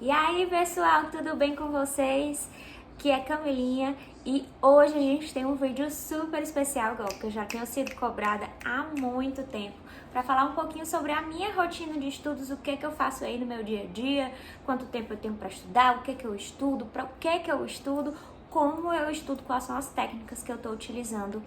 E aí, pessoal, tudo bem com vocês? Aqui é Camilinha e hoje a gente tem um vídeo super especial, que eu já tenho sido cobrada há muito tempo, para falar um pouquinho sobre a minha rotina de estudos, o que eu faço aí no meu dia a dia, quanto tempo eu tenho para estudar, o que eu estudo, para o que eu estudo, como eu estudo, quais são as técnicas que eu estou utilizando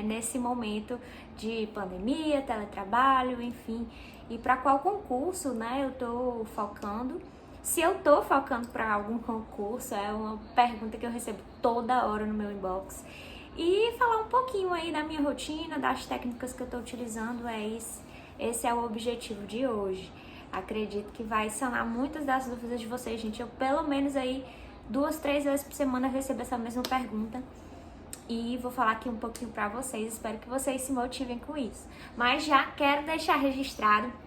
nesse momento de pandemia, teletrabalho, enfim, e para qual concurso, né, eu estou focando. Se eu tô focando para algum concurso, é uma pergunta que eu recebo toda hora no meu inbox. E falar um pouquinho aí da minha rotina, das técnicas que eu tô utilizando, esse é o objetivo de hoje. Acredito que vai sanar muitas das dúvidas de vocês, gente. Eu pelo menos aí 2, 3 vezes por semana recebo essa mesma pergunta. E vou falar aqui um pouquinho pra vocês, espero que vocês se motivem com isso. Mas já quero deixar registrado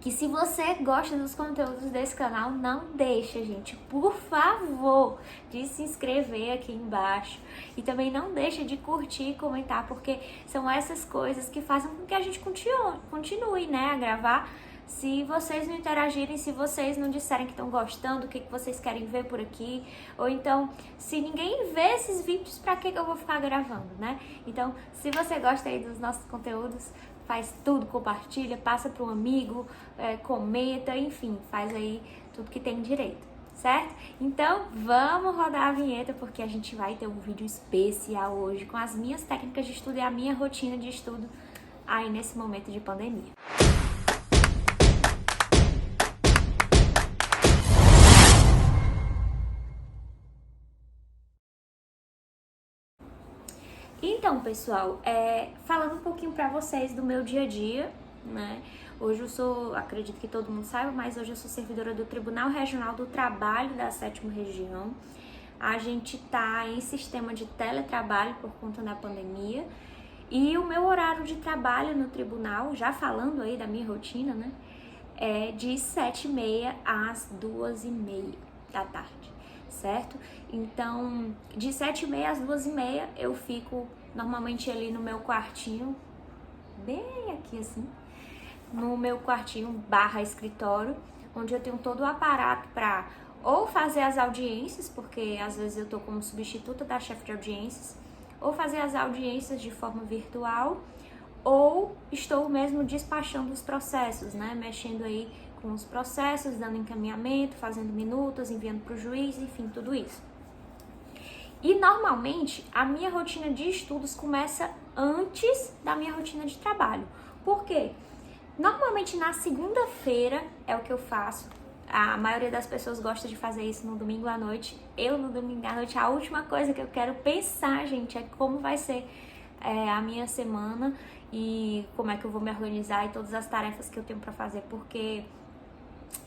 que se você gosta dos conteúdos desse canal, não deixa, gente, por favor, de se inscrever aqui embaixo. E também não deixa de curtir e comentar, porque são essas coisas que fazem com que a gente continue, né, a gravar. Se vocês não interagirem, se vocês não disserem que estão gostando, o que vocês querem ver por aqui, ou então, se ninguém vê esses vídeos, pra que eu vou ficar gravando, né? Então, se você gosta aí dos nossos conteúdos, faz tudo, compartilha, passa para um amigo, comenta, enfim, faz aí tudo que tem direito, certo? Então, vamos rodar a vinheta, porque a gente vai ter um vídeo especial hoje com as minhas técnicas de estudo e a minha rotina de estudo aí nesse momento de pandemia. Então, pessoal, falando um pouquinho pra vocês do meu dia a dia, né? Hoje eu sou, acredito que todo mundo saiba, mas hoje eu sou servidora do Tribunal Regional do Trabalho da 7ª Região. A gente tá em sistema de teletrabalho por conta da pandemia. E o meu horário de trabalho no tribunal, já falando aí da minha rotina, né? É de 7h30 às 2h30 da tarde. Certo? Então, de 7h30 às 2h30 eu fico normalmente ali no meu quartinho, bem aqui assim, no meu quartinho / escritório, onde eu tenho todo o aparato para ou fazer as audiências, porque às vezes eu tô como substituta da chefe de audiências, ou fazer as audiências de forma virtual, ou estou mesmo despachando os processos, né? Mexendo aí com os processos, dando encaminhamento, fazendo minutas, enviando para o juiz, enfim, tudo isso. E normalmente a minha rotina de estudos começa antes da minha rotina de trabalho. Por quê? Normalmente na segunda-feira é o que eu faço. A maioria das pessoas gosta de fazer isso no domingo à noite. Eu no domingo à noite, a última coisa que eu quero pensar, gente, é como vai ser a minha semana e como é que eu vou me organizar e todas as tarefas que eu tenho para fazer, porque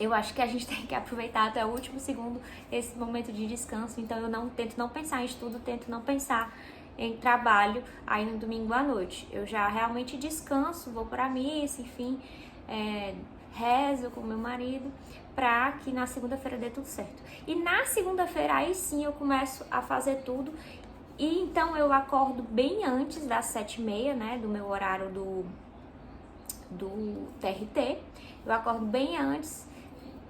eu acho que a gente tem que aproveitar até o último segundo esse momento de descanso. Então eu tento não pensar em estudo, tento não pensar em trabalho aí no domingo à noite. Eu já realmente descanso, vou pra missa, enfim, rezo com meu marido pra que na segunda-feira dê tudo certo. E na segunda-feira aí sim eu começo a fazer tudo. E então eu acordo bem antes das 7h30, né, do meu horário do TRT. Eu acordo bem antes,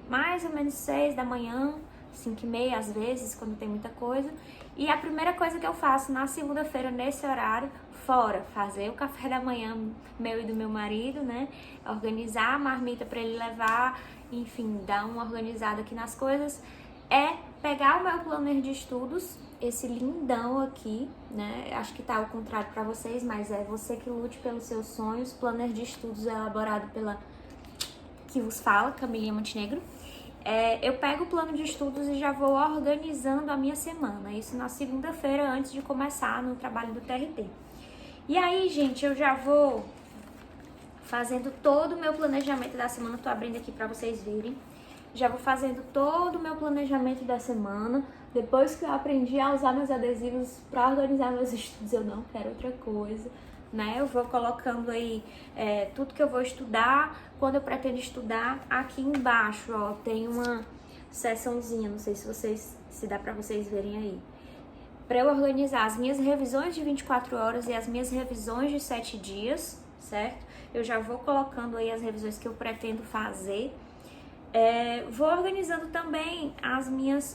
mais ou menos 6 da manhã, 5h30 às vezes, quando tem muita coisa. E a primeira coisa que eu faço na segunda-feira, nesse horário, fora fazer o café da manhã meu e do meu marido, né? Organizar a marmita para ele levar, enfim, dar uma organizada aqui nas coisas, é pegar o meu planner de estudos, esse lindão aqui, né? Acho que tá ao contrário para vocês, mas é você que lute pelos seus sonhos. Planner de estudos elaborado pela que vos fala, Camilinha Montenegro. Eu pego o plano de estudos e já vou organizando a minha semana. Isso na segunda-feira, antes de começar no trabalho do TRT. E aí, gente, eu já vou fazendo todo o meu planejamento da semana. Tô abrindo aqui pra vocês verem. Já vou fazendo todo o meu planejamento da semana. Depois que eu aprendi a usar meus adesivos pra organizar meus estudos, eu não quero outra coisa, né? Eu vou colocando aí tudo que eu vou estudar, quando eu pretendo estudar. Aqui embaixo, ó, tem uma seçãozinha, não sei se dá pra vocês verem aí, pra eu organizar as minhas revisões de 24 horas e as minhas revisões de 7 dias, certo? Eu já vou colocando aí as revisões que eu pretendo fazer. Vou organizando também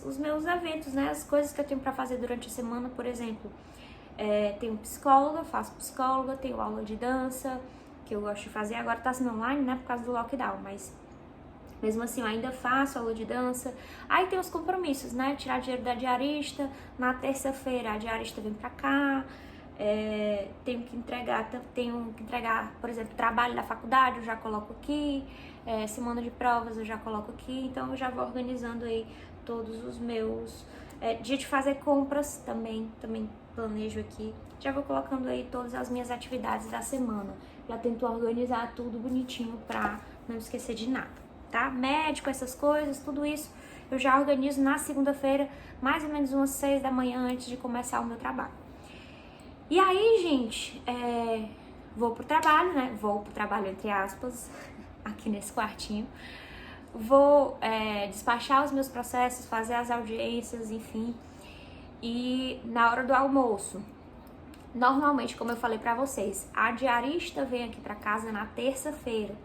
os meus eventos, né? As coisas que eu tenho para fazer durante a semana, por exemplo. Tenho psicóloga, faço psicóloga, tenho aula de dança, que eu gosto de fazer. Agora tá sendo online, né? Por causa do lockdown, mas mesmo assim eu ainda faço aula de dança. Aí tem os compromissos, né? Tirar dinheiro da diarista. Na terça-feira a diarista vem pra cá. Tenho que entregar, por exemplo, trabalho da faculdade, eu já coloco aqui. Semana de provas eu já coloco aqui. Então eu já vou organizando aí todos os meus... dia de fazer compras também planejo aqui. Já vou colocando aí todas as minhas atividades da semana. Já tento organizar tudo bonitinho pra não esquecer de nada, tá? Médico, essas coisas, tudo isso eu já organizo na segunda-feira, mais ou menos umas 6 da manhã antes de começar o meu trabalho. E aí, gente, vou pro trabalho, né? Vou pro trabalho, entre aspas, aqui nesse quartinho. Vou despachar os meus processos, fazer as audiências, enfim. E na hora do almoço, normalmente, como eu falei pra vocês, a diarista vem aqui pra casa na terça-feira.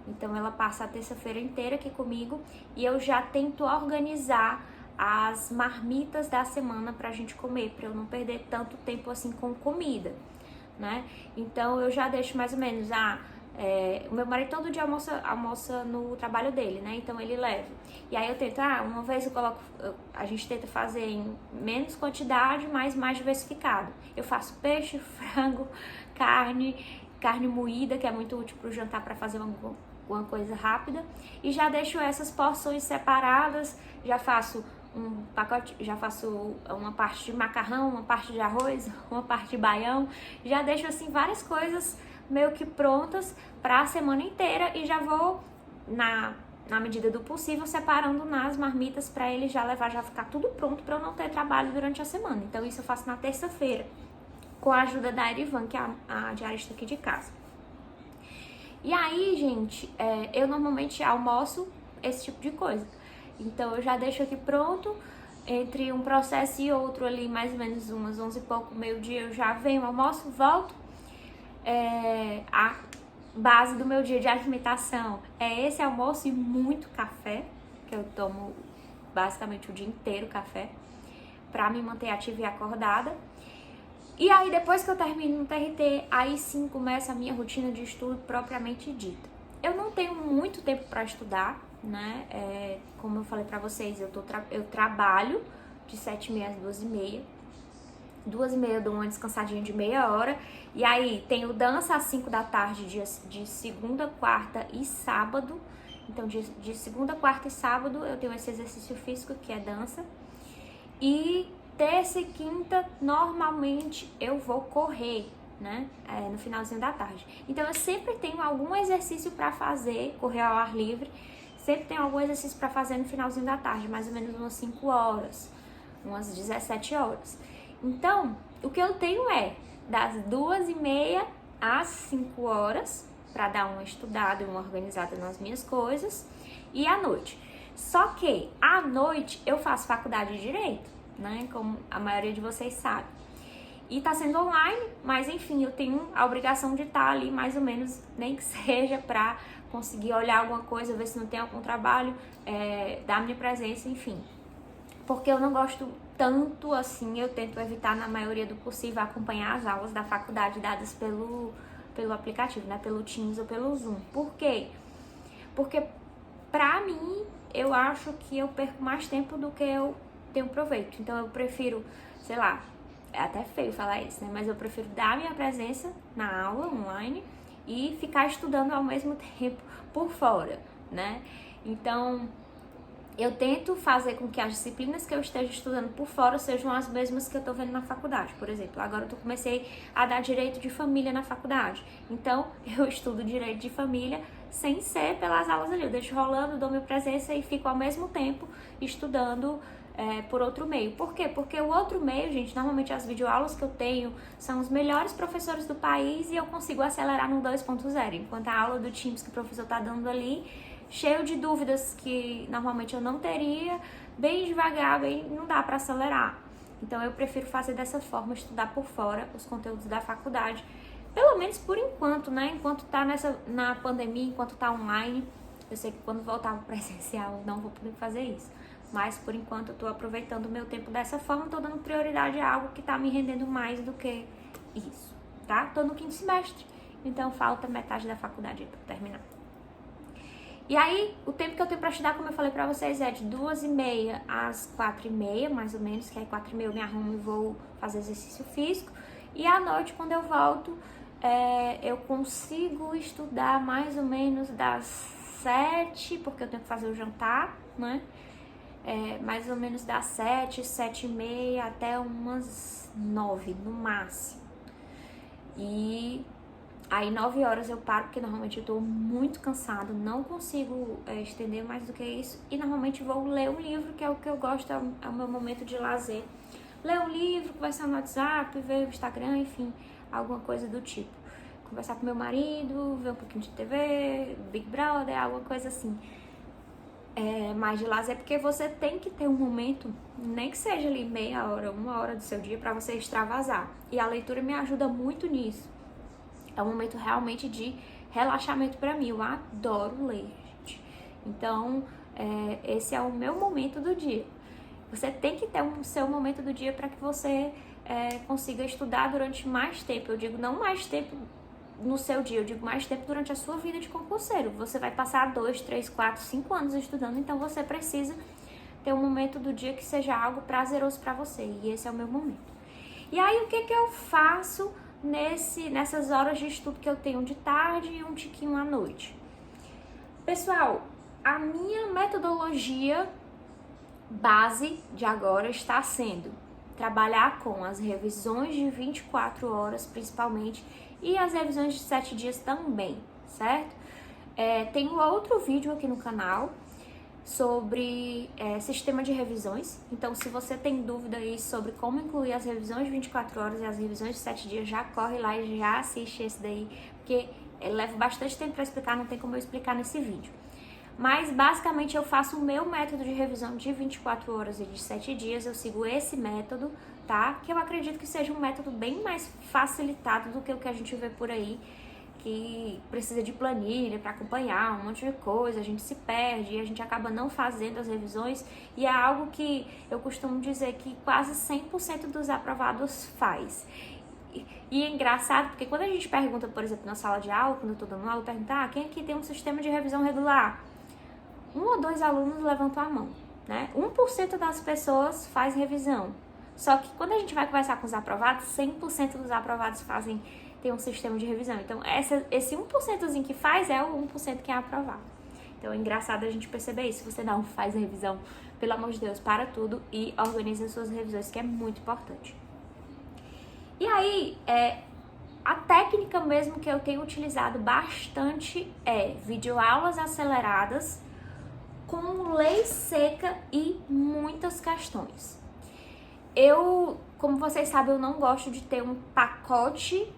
Então ela passa a terça-feira inteira aqui comigo e eu já tento organizar as marmitas da semana pra gente comer, pra eu não perder tanto tempo assim com comida, né? Então eu já deixo mais ou menos o meu marido todo dia almoça no trabalho dele, né? Então ele leva. E aí eu tento, uma vez eu coloco, a gente tenta fazer em menos quantidade, mas mais diversificado. Eu faço peixe, frango, carne moída, que é muito útil pro jantar para fazer uma coisa rápida. E já deixo essas porções separadas, já faço um pacote, já faço uma parte de macarrão, uma parte de arroz, uma parte de baião. Já deixo assim várias coisas meio que prontas para a semana inteira e já vou, na medida do possível, separando nas marmitas para ele já levar, já ficar tudo pronto para eu não ter trabalho durante a semana. Então isso eu faço na terça-feira, com a ajuda da Erivan, que é a diarista aqui de casa. E aí, gente, eu normalmente almoço esse tipo de coisa. Então eu já deixo aqui pronto, entre um processo e outro ali, mais ou menos umas 11 e pouco, meio-dia, eu já venho, almoço, volto. A base do meu dia de alimentação é esse almoço e muito café, que eu tomo basicamente o dia inteiro café, pra me manter ativa e acordada. E aí depois que eu termino no TRT, aí sim começa a minha rotina de estudo propriamente dita. Eu não tenho muito tempo pra estudar, né? Como eu falei pra vocês, eu trabalho de 7h30 às 2h30. 2h30 eu dou uma descansadinha de meia hora. E aí tenho dança às 5 da tarde, de segunda, quarta e sábado. Então de segunda, quarta e sábado eu tenho esse exercício físico que é dança. E terça e quinta normalmente eu vou correr, né? No finalzinho da tarde. Então eu sempre tenho algum exercício pra fazer, correr ao ar livre. Sempre tenho algum exercício pra fazer no finalzinho da tarde, mais ou menos umas 5 horas, umas 17 horas. Então, o que eu tenho das 2h30 às 5 horas, para dar uma estudada e uma organizada nas minhas coisas, e à noite. Só que, à noite, eu faço faculdade de Direito, né, como a maioria de vocês sabe. E tá sendo online, mas enfim, eu tenho a obrigação de estar ali, mais ou menos, nem que seja para conseguir olhar alguma coisa, ver se não tem algum trabalho, dar minha presença, enfim. Porque eu não gosto tanto assim, eu tento evitar na maioria do possível acompanhar as aulas da faculdade dadas pelo aplicativo, né, pelo Teams ou pelo Zoom. Por quê? Porque pra mim, eu acho que eu perco mais tempo do que eu tenho proveito. Então eu prefiro, sei lá, é até feio falar isso, né, mas eu prefiro dar minha presença na aula online e ficar estudando ao mesmo tempo por fora, né. Então eu tento fazer com que as disciplinas que eu esteja estudando por fora sejam as mesmas que eu tô vendo na faculdade. Por exemplo, agora eu comecei a dar direito de família na faculdade. Então, eu estudo direito de família sem ser pelas aulas ali. Eu deixo rolando, dou minha presença e fico ao mesmo tempo estudando por outro meio. Por quê? Porque o outro meio, gente, normalmente as videoaulas que eu tenho são os melhores professores do país e eu consigo acelerar no 2.0. Enquanto a aula do Teams que o professor tá dando ali, cheio de dúvidas que normalmente eu não teria, bem devagar, não dá para acelerar. Então eu prefiro fazer dessa forma, estudar por fora os conteúdos da faculdade, pelo menos por enquanto, né? Enquanto tá na pandemia, enquanto tá online, Eu sei que quando voltar pro presencial eu não vou poder fazer isso. Mas por enquanto eu tô aproveitando o meu tempo dessa forma, tô dando prioridade a algo que tá me rendendo mais do que isso, tá? Tô no 5º semestre, então falta metade da faculdade pra terminar. E aí, o tempo que eu tenho pra estudar, como eu falei pra vocês, é de 2h30 às 4h30, mais ou menos, que aí 4h30 eu me arrumo e vou fazer exercício físico. E à noite, quando eu volto, eu consigo estudar mais ou menos das 7, porque eu tenho que fazer o jantar, né? Mais ou menos das 7, 7h30 até umas 9 no máximo. E aí 9 horas eu paro, porque normalmente eu tô muito cansada, não consigo estender mais do que isso. E normalmente vou ler um livro, que é o que eu gosto, é o meu momento de lazer. Ler um livro, conversar no WhatsApp, ver o Instagram, enfim, alguma coisa do tipo. Conversar com meu marido, ver um pouquinho de TV, Big Brother, alguma coisa assim. Mais de lazer, porque você tem que ter um momento, nem que seja ali meia hora, 1 hora do seu dia, pra você extravasar. E a leitura me ajuda muito nisso. É um momento realmente de relaxamento pra mim. Eu adoro ler, gente. Então, esse é o meu momento do dia. Você tem que ter o seu momento do dia para que você consiga estudar durante mais tempo. Eu digo não mais tempo no seu dia, eu digo mais tempo durante a sua vida de concurseiro. Você vai passar 2, 3, 4, 5 anos estudando, então você precisa ter um momento do dia que seja algo prazeroso para você. E esse é o meu momento. E aí, o que eu faço nessas horas de estudo que eu tenho de tarde e um tiquinho à noite? Pessoal, a minha metodologia base de agora está sendo trabalhar com as revisões de 24 horas, principalmente, e as revisões de 7 dias também, certo? Tem outro vídeo aqui no canal sobre sistema de revisões. Então, se você tem dúvida aí sobre como incluir as revisões de 24 horas e as revisões de 7 dias, já corre lá e já assiste esse daí, porque leva bastante tempo para explicar, não tem como eu explicar nesse vídeo. Mas, basicamente, eu faço o meu método de revisão de 24 horas e de 7 dias, eu sigo esse método, tá? Que eu acredito que seja um método bem mais facilitado do que o que a gente vê por aí, que precisa de planilha para acompanhar um monte de coisa, a gente se perde e a gente acaba não fazendo as revisões, e é algo que eu costumo dizer que quase 100% dos aprovados faz. E é engraçado, porque quando a gente pergunta, por exemplo, na sala de aula, quando eu tô dando aula, perguntar quem aqui tem um sistema de revisão regular? 1 ou 2 alunos levantam a mão, né? 1% das pessoas faz revisão. Só que quando a gente vai conversar com os aprovados, 100% dos aprovados tem um sistema de revisão. Então, esse 1%zinho que faz é o 1% que é aprovado. Então, é engraçado a gente perceber isso. Se você não faz revisão, pelo amor de Deus, para tudo e organize as suas revisões, que é muito importante. E aí, a técnica mesmo que eu tenho utilizado bastante é videoaulas aceleradas, com lei seca e muitas questões. Como vocês sabem, eu não gosto de ter um pacote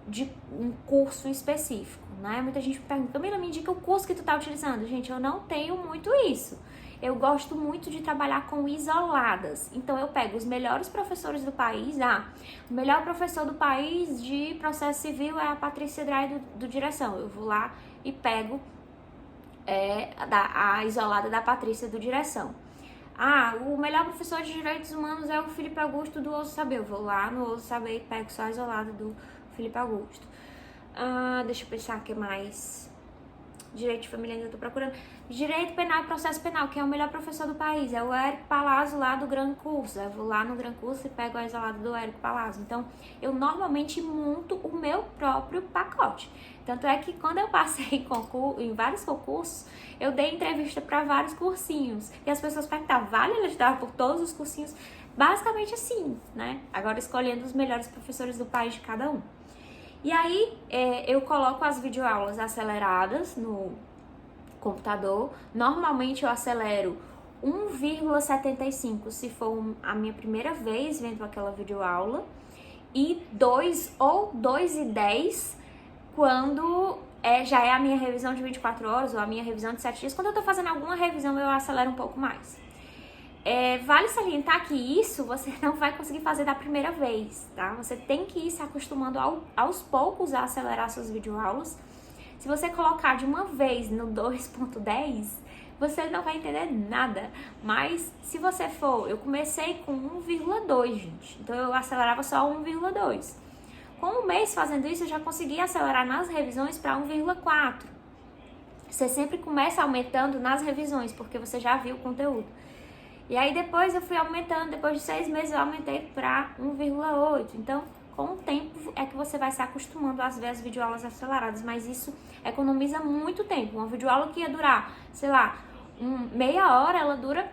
de um curso específico, né? Muita gente me pergunta, Camila, me indica o curso que tu tá utilizando. Gente, eu não tenho muito isso. Eu gosto muito de trabalhar com isoladas. Então, eu pego os melhores professores do país. O melhor professor do país de processo civil é a Patrícia Dray do Direção. Eu vou lá e pego a isolada da Patrícia do Direção. O melhor professor de Direitos Humanos é o Felipe Augusto do Ouso Saber. Eu vou lá no Ouso Saber e pego só a isolada do Felipe Augusto. Deixa eu pensar o que mais. Direito de família ainda tô procurando. Direito penal e processo penal, quem é o melhor professor do país? É o Érico Palazzo lá do Gran Curso. Eu vou lá no Gran Curso e pego a isolada do Érico Palazzo. Então, eu normalmente monto o meu próprio pacote. Tanto é que quando eu passei em vários concursos, eu dei entrevista para vários cursinhos. E as pessoas perguntavam, vale ele estudar por todos os cursinhos? Basicamente assim, né? Agora escolhendo os melhores professores do país de cada um. E aí, eu coloco as videoaulas aceleradas no computador. Normalmente eu acelero 1,75 se for a minha primeira vez vendo aquela videoaula, e 2 ou 2,10 quando já é a minha revisão de 24 horas ou a minha revisão de 7 dias. Quando eu tô fazendo alguma revisão, eu acelero um pouco mais. Vale salientar que isso você não vai conseguir fazer da primeira vez, tá? Você tem que ir se acostumando aos poucos a acelerar suas videoaulas. Se você colocar de uma vez no 2.10, você não vai entender nada. Mas se você for, eu comecei com 1,2, gente. Então eu acelerava só 1,2. Com um mês fazendo isso, eu já consegui acelerar nas revisões para 1,4. Você sempre começa aumentando nas revisões, porque você já viu o conteúdo. E aí depois eu fui aumentando, depois de 6 meses eu aumentei para 1,8. Então, com o tempo é que você vai se acostumando a ver as videoaulas aceleradas, mas isso economiza muito tempo. Uma videoaula que ia durar, sei lá, meia hora, ela dura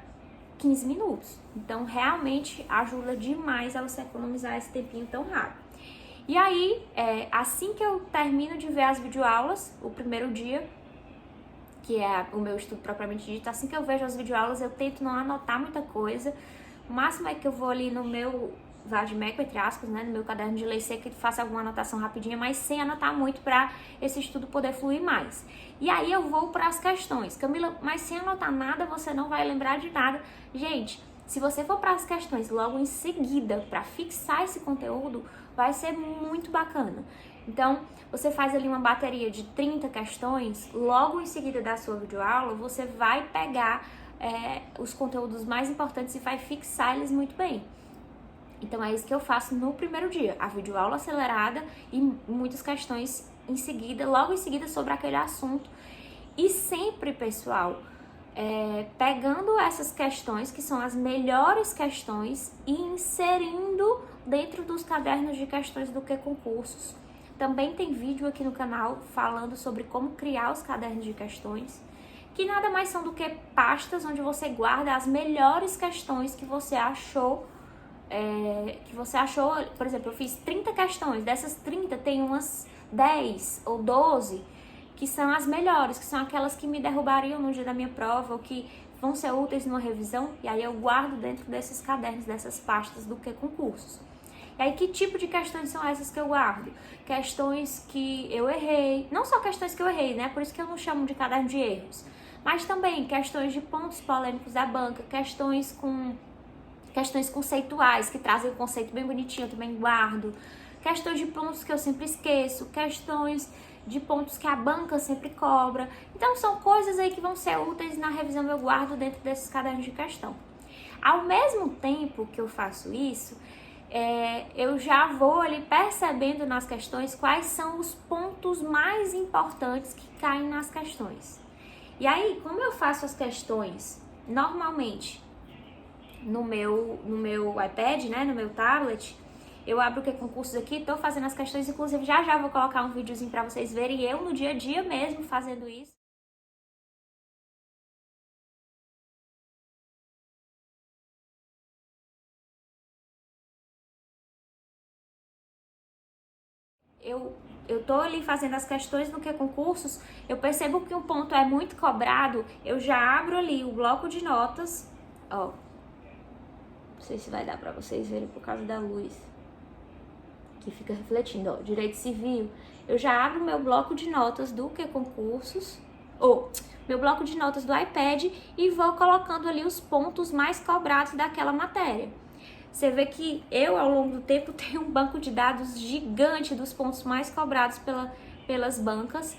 15 minutos. Então, realmente ajuda demais a você economizar esse tempinho tão rápido. E aí, assim que eu termino de ver as videoaulas, o primeiro dia, que é o meu estudo propriamente dito, assim que eu vejo as videoaulas, eu tento não anotar muita coisa. O máximo é que eu vou ali no meu vadimeco, entre aspas, né, no meu caderno de lei seca, e faço alguma anotação rapidinha, mas sem anotar muito para esse estudo poder fluir mais. E aí eu vou para as questões. Camila, mas sem anotar nada, você não vai lembrar de nada. Gente, se você for para as questões logo em seguida, para fixar esse conteúdo, vai ser muito bacana. Então, você faz ali uma bateria de 30 questões, logo em seguida da sua videoaula, você vai pegar os conteúdos mais importantes e vai fixar eles muito bem. Então, é isso que eu faço no primeiro dia, a videoaula acelerada e muitas questões em seguida, logo em seguida sobre aquele assunto. E sempre, pessoal, pegando essas questões, que são as melhores questões, e inserindo dentro dos cadernos de questões do QConcursos. Também tem vídeo aqui no canal falando sobre como criar os cadernos de questões, que nada mais são do que pastas onde você guarda as melhores questões que você achou. Por exemplo, eu fiz 30 questões, dessas 30 tem umas 10 ou 12 que são as melhores, que são aquelas que me derrubariam no dia da minha prova ou que vão ser úteis numa revisão, e aí eu guardo dentro desses cadernos, dessas pastas do QConcursos. E aí, que tipo de questões são essas que eu guardo? Questões que eu errei, não só questões que eu errei, né? Por isso que eu não chamo de caderno de erros, mas também questões de pontos polêmicos da banca, questões conceituais, que trazem o conceito bem bonitinho, eu também guardo. Questões de pontos que eu sempre esqueço, questões de pontos que a banca sempre cobra. Então, são coisas aí que vão ser úteis na revisão, eu guardo dentro desses cadernos de questão. Ao mesmo tempo que eu faço isso, eu já vou ali percebendo nas questões quais são os pontos mais importantes que caem nas questões. E aí, como eu faço as questões normalmente no meu iPad, né, no meu tablet, eu abro o QConcursos aqui, tô fazendo as questões, inclusive já vou colocar um videozinho para vocês verem eu no dia a dia mesmo fazendo isso. Eu tô ali fazendo as questões no QConcursos, eu percebo que um ponto é muito cobrado, eu já abro ali o bloco de notas, ó, não sei se vai dar pra vocês verem por causa da luz, que fica refletindo, ó, direito civil, eu já abro meu bloco de notas do QConcursos, meu bloco de notas do iPad e vou colocando ali os pontos mais cobrados daquela matéria. Você vê que eu, ao longo do tempo, tenho um banco de dados gigante dos pontos mais cobrados pelas bancas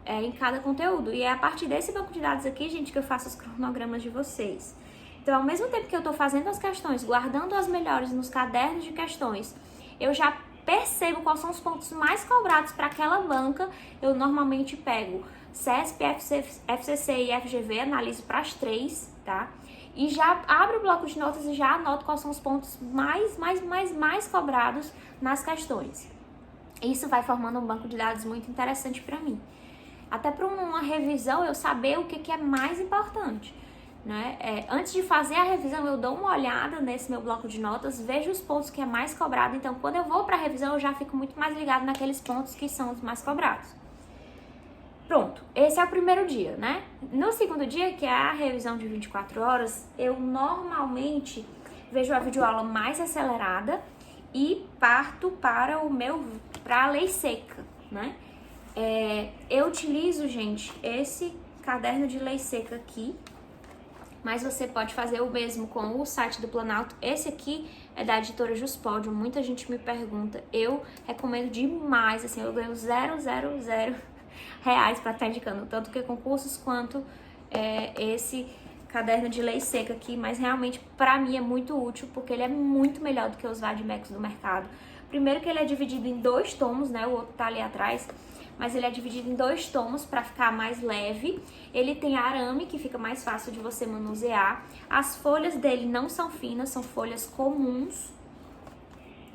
em cada conteúdo. E é a partir desse banco de dados aqui, gente, que eu faço os cronogramas de vocês. Então, ao mesmo tempo que eu estou fazendo as questões, guardando as melhores nos cadernos de questões, eu já percebo quais são os pontos mais cobrados para aquela banca. Eu normalmente pego CESP, FCC e FGV, analiso para as 3, tá? E já abro o bloco de notas e já anoto quais são os pontos mais cobrados nas questões. Isso vai formando um banco de dados muito interessante para mim. Até para uma revisão eu saber o que é mais importante, né? Antes de fazer a revisão eu dou uma olhada nesse meu bloco de notas, vejo os pontos que é mais cobrado. Então quando eu vou para a revisão eu já fico muito mais ligado naqueles pontos que são os mais cobrados. Pronto, esse é o primeiro dia, né? No segundo dia, que é a revisão de 24 horas, eu normalmente vejo a videoaula mais acelerada e parto para a lei seca, né? Eu utilizo, gente, esse caderno de lei seca aqui, mas você pode fazer o mesmo com o site do Planalto. Esse aqui é da editora Juspódio, muita gente me pergunta, eu recomendo demais, assim, eu ganho 0,00 reais para estar indicando, tanto que concursos quanto esse caderno de lei seca aqui, mas realmente para mim é muito útil, porque ele é muito melhor do que os vademecums do mercado. Primeiro que ele é dividido em 2 tomos, né, o outro tá ali atrás, mas ele é dividido em 2 tomos para ficar mais leve. Ele tem arame, que fica mais fácil de você manusear. As folhas dele não são finas, são folhas comuns,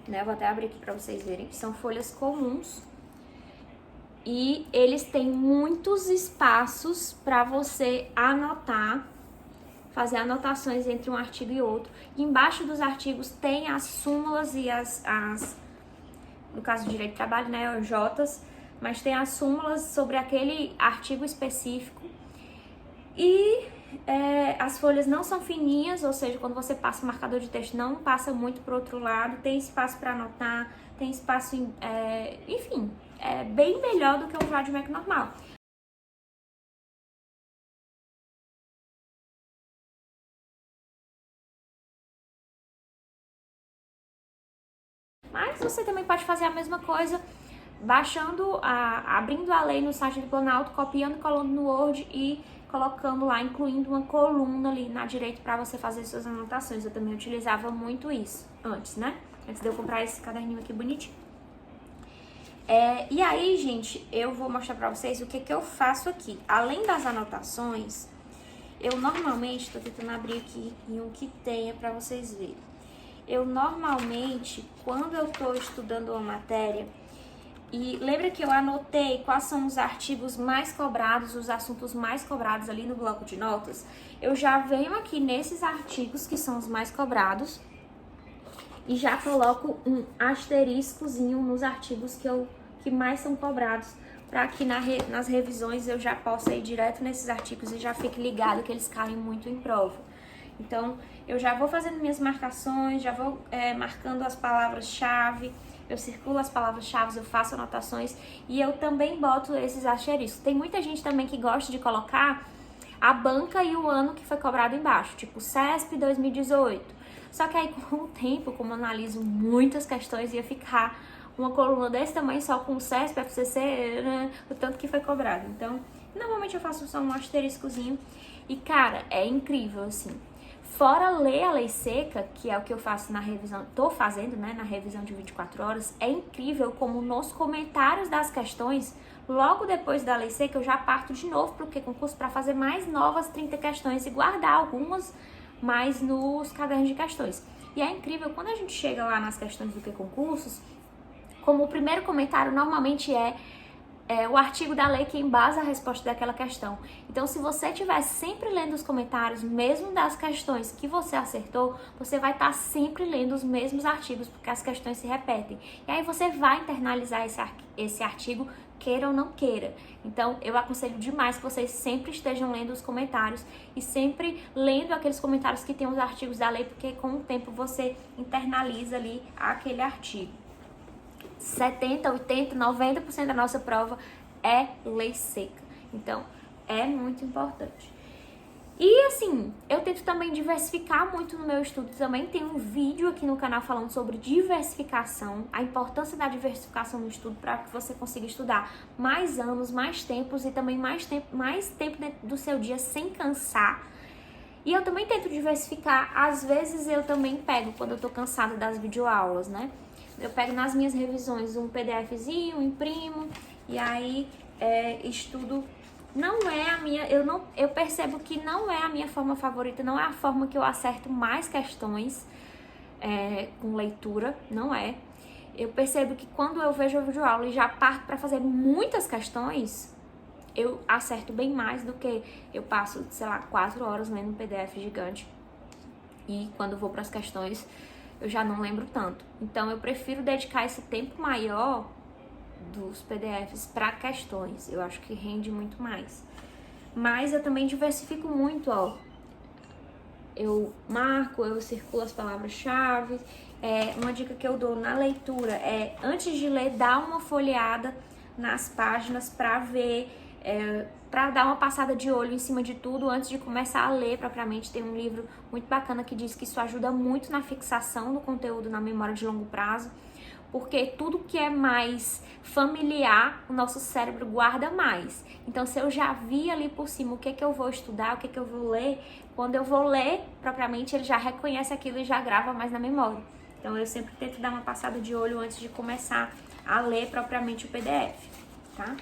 né? Vou até abrir aqui para vocês verem. São folhas comuns. E eles têm muitos espaços para você anotar, fazer anotações entre um artigo e outro. E embaixo dos artigos tem as súmulas e no caso do direito do trabalho, né, os Jotas, mas tem as súmulas sobre aquele artigo específico. E as folhas não são fininhas, ou seja, quando você passa o marcador de texto não passa muito para o outro lado, tem espaço para anotar, tem espaço, enfim, é bem melhor do que um vademecum normal. Mas você também pode fazer a mesma coisa baixando, abrindo a lei no site do Planalto, copiando e colando no Word e colocando lá, incluindo uma coluna ali na direita para você fazer suas anotações. Eu também utilizava muito isso antes, né? Antes de eu comprar esse caderninho aqui bonitinho. E aí, gente, eu vou mostrar pra vocês o que eu faço aqui. Além das anotações, eu normalmente, tô tentando abrir aqui em um que tenha pra vocês verem. Eu normalmente, quando eu tô estudando uma matéria, e lembra que eu anotei quais são os artigos mais cobrados, os assuntos mais cobrados ali no bloco de notas? Eu já venho aqui nesses artigos que são os mais cobrados e já coloco um asteriscozinho nos artigos que mais são cobrados, para que nas revisões eu já possa ir direto nesses artigos e já fique ligado que eles caem muito em prova. Então, eu já vou fazendo minhas marcações, já vou marcando as palavras-chave, eu circulo as palavras-chave, eu faço anotações e eu também boto esses asteriscos. Tem muita gente também que gosta de colocar a banca e o ano que foi cobrado embaixo, tipo CESP 2018. Só que aí com o tempo, como eu analiso muitas questões, ia ficar uma coluna desse tamanho só com o CESP, FCC, né, o tanto que foi cobrado. Então, normalmente eu faço só um asteriscozinho e, cara, é incrível, assim. Fora ler a lei seca, que é o que eu faço na revisão, tô fazendo, né, na revisão de 24 horas, é incrível como nos comentários das questões, logo depois da lei seca, eu já parto de novo pro concurso para fazer mais novas 30 questões e guardar algumas mais nos cadernos de questões. E é incrível, quando a gente chega lá nas questões do concursos, como o primeiro comentário normalmente é o artigo da lei que embasa a resposta daquela questão. Então, se você estiver sempre lendo os comentários, mesmo das questões que você acertou, você vai estar sempre lendo os mesmos artigos, porque as questões se repetem. E aí você vai internalizar esse artigo, queira ou não queira. Então, eu aconselho demais que vocês sempre estejam lendo os comentários e sempre lendo aqueles comentários que tem os artigos da lei, porque com o tempo você internaliza ali aquele artigo. 70, 80, 90% da nossa prova é lei seca. Então, é muito importante. E assim, eu tento também diversificar muito no meu estudo. Também tem um vídeo aqui no canal falando sobre diversificação, a importância da diversificação no estudo para que você consiga estudar mais anos, mais tempos e também mais tempo dentro do seu dia sem cansar. E eu também tento diversificar. Às vezes eu também pego, quando eu tô cansada das videoaulas, né? Eu pego nas minhas revisões um PDFzinho, imprimo e aí estudo. Não é a minha, eu percebo que não é a minha forma favorita, não é a forma que eu acerto mais questões com leitura, não é. Eu percebo que quando eu vejo a videoaula e já parto para fazer muitas questões, eu acerto bem mais do que eu passo, sei lá, 4 horas lendo um PDF gigante. E quando vou para as questões, eu já não lembro tanto. Então, eu prefiro dedicar esse tempo maior dos PDFs para questões. Eu acho que rende muito mais. Mas eu também diversifico muito, ó. Eu marco, eu circulo as palavras-chave. Uma dica que eu dou na leitura é, antes de ler, dar uma folheada nas páginas para ver, para dar uma passada de olho em cima de tudo antes de começar a ler propriamente. Tem um livro muito bacana que diz que isso ajuda muito na fixação do conteúdo na memória de longo prazo. porque tudo que é mais familiar, o nosso cérebro guarda mais. Então, se eu já vi ali por cima o que é que eu vou estudar, o que é que eu vou ler, quando eu vou ler, propriamente, ele já reconhece aquilo e já grava mais na memória. Então, eu sempre tento dar uma passada de olho antes de começar a ler propriamente o PDF, tá?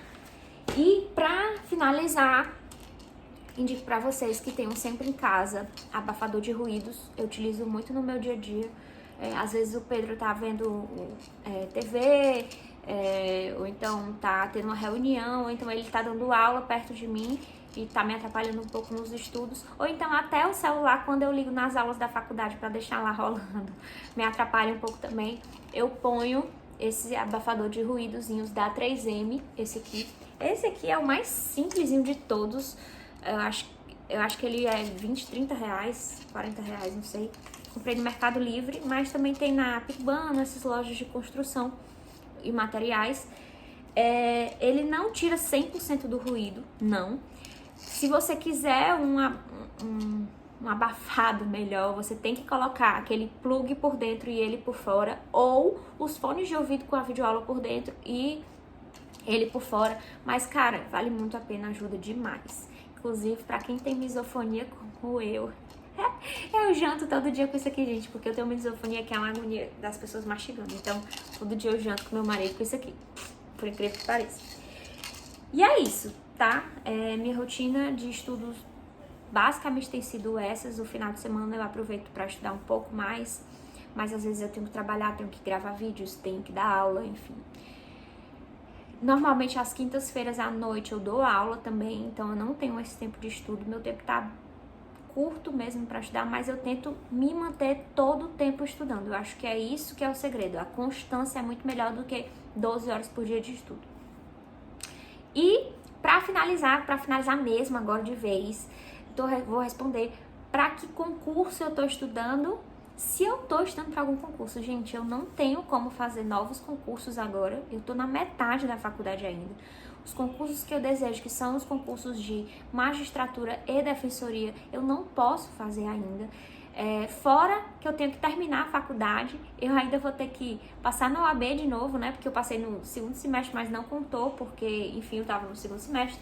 E pra finalizar, indico pra vocês que tenham sempre em casa abafador de ruídos. Eu utilizo muito no meu dia a dia. Às vezes o Pedro tá vendo TV, ou então tá tendo uma reunião, ou então ele tá dando aula perto de mim e tá me atrapalhando um pouco nos estudos, ou então até o celular, quando eu ligo nas aulas da faculdade pra deixar lá rolando, me atrapalha um pouco também. Eu ponho esse abafador de ruídozinhos da 3M, esse aqui. Esse aqui é o mais simplesinho de todos. Eu acho que ele é 20, 30 reais, 40 reais, não sei. Comprei no Mercado Livre, mas também tem na Picbana, essas lojas de construção e materiais. Ele não tira 100% do ruído, não. Se você quiser um abafado melhor, você tem que colocar aquele plug por dentro e ele por fora, ou os fones de ouvido com a videoaula por dentro e ele por fora. Mas, cara, vale muito a pena, ajuda demais. Inclusive, pra quem tem misofonia como eu janto todo dia com isso aqui, gente, porque eu tenho misofonia, que é uma agonia das pessoas mastigando. Então, todo dia eu janto com meu marido com isso aqui, por incrível que pareça. E é isso, tá? Minha rotina de estudos basicamente tem sido essas. O final de semana eu aproveito pra estudar um pouco mais, mas às vezes eu tenho que trabalhar, tenho que gravar vídeos, tenho que dar aula, enfim. Normalmente às quintas-feiras à noite eu dou aula também, então eu não tenho esse tempo de estudo. Meu tempo tá curto mesmo para estudar, mas eu tento me manter todo o tempo estudando. Eu acho que é isso que é o segredo. A constância é muito melhor do que 12 horas por dia de estudo. E para finalizar mesmo agora de vez, vou responder para que concurso eu tô estudando. Se eu tô estudando para algum concurso, gente, eu não tenho como fazer novos concursos agora. Eu tô na metade da faculdade ainda. Os concursos que eu desejo, que são os concursos de magistratura e defensoria, eu não posso fazer ainda. Fora que eu tenho que terminar a faculdade, eu ainda vou ter que passar na OAB de novo, né? Porque eu passei no segundo semestre, mas não contou, porque, enfim, eu tava no segundo semestre.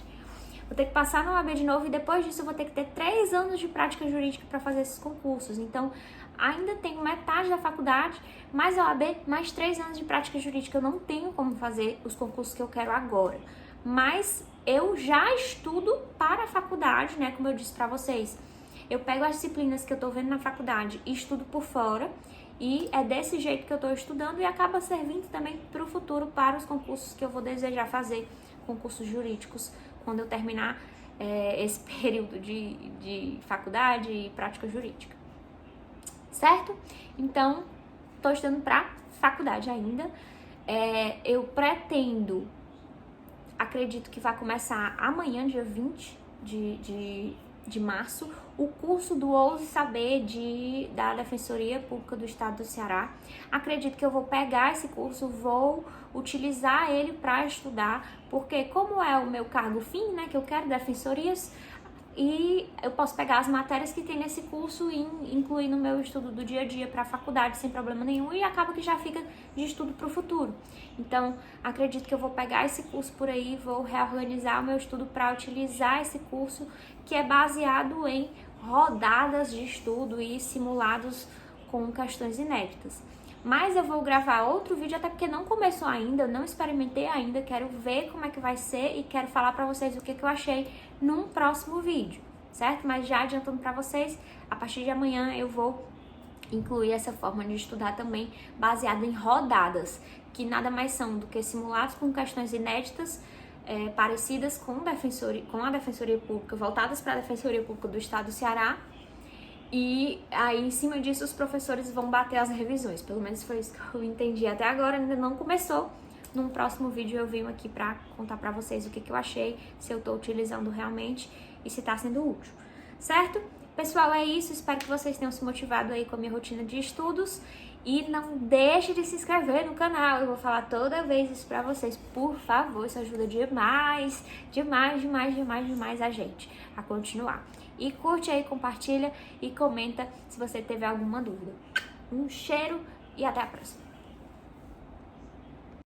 Vou ter que passar na OAB de novo e depois disso eu vou ter que ter 3 anos de prática jurídica para fazer esses concursos. Então, ainda tenho metade da faculdade, mais a OAB, mais 3 anos de prática jurídica. Eu não tenho como fazer os concursos que eu quero agora. Mas eu já estudo para a faculdade, né? Como eu disse para vocês. Eu pego as disciplinas que eu tô vendo na faculdade e estudo por fora. E é desse jeito que eu tô estudando e acaba servindo também para o futuro, para os concursos que eu vou desejar fazer, concursos jurídicos, quando eu terminar esse período de faculdade e prática jurídica. Certo? Então, tô estudando para faculdade ainda. Eu pretendo, acredito que vai começar amanhã, dia 20 de março, o curso do Ouse Saber da Defensoria Pública do Estado do Ceará. Acredito que eu vou pegar esse curso, vou utilizar ele para estudar, porque como é o meu cargo fim, né, que eu quero defensorias, e eu posso pegar as matérias que tem nesse curso e incluir no meu estudo do dia a dia para a faculdade sem problema nenhum, e acaba que já fica de estudo para o futuro. Então, acredito que eu vou pegar esse curso por aí, vou reorganizar o meu estudo para utilizar esse curso, que é baseado em rodadas de estudo e simulados com questões inéditas. Mas eu vou gravar outro vídeo, até porque não começou ainda, eu não experimentei ainda, quero ver como é que vai ser e quero falar pra vocês o que eu achei num próximo vídeo, certo? Mas já adiantando pra vocês, a partir de amanhã eu vou incluir essa forma de estudar também, baseada em rodadas, que nada mais são do que simulados com questões inéditas, parecidas com a Defensoria Pública, voltadas para a Defensoria Pública do Estado do Ceará. E aí, em cima disso, os professores vão bater as revisões. Pelo menos foi isso que eu entendi até agora, ainda não começou. Num próximo vídeo eu venho aqui pra contar pra vocês o que eu achei, se eu tô utilizando realmente e se tá sendo útil, certo? Pessoal, é isso. Espero que vocês tenham se motivado aí com a minha rotina de estudos. E não deixe de se inscrever no canal. Eu vou falar toda vez isso pra vocês. Por favor, isso ajuda demais, demais, demais, demais, demais a gente a continuar. E curte aí, compartilha e comenta se você tiver alguma dúvida. Um cheiro e até a próxima.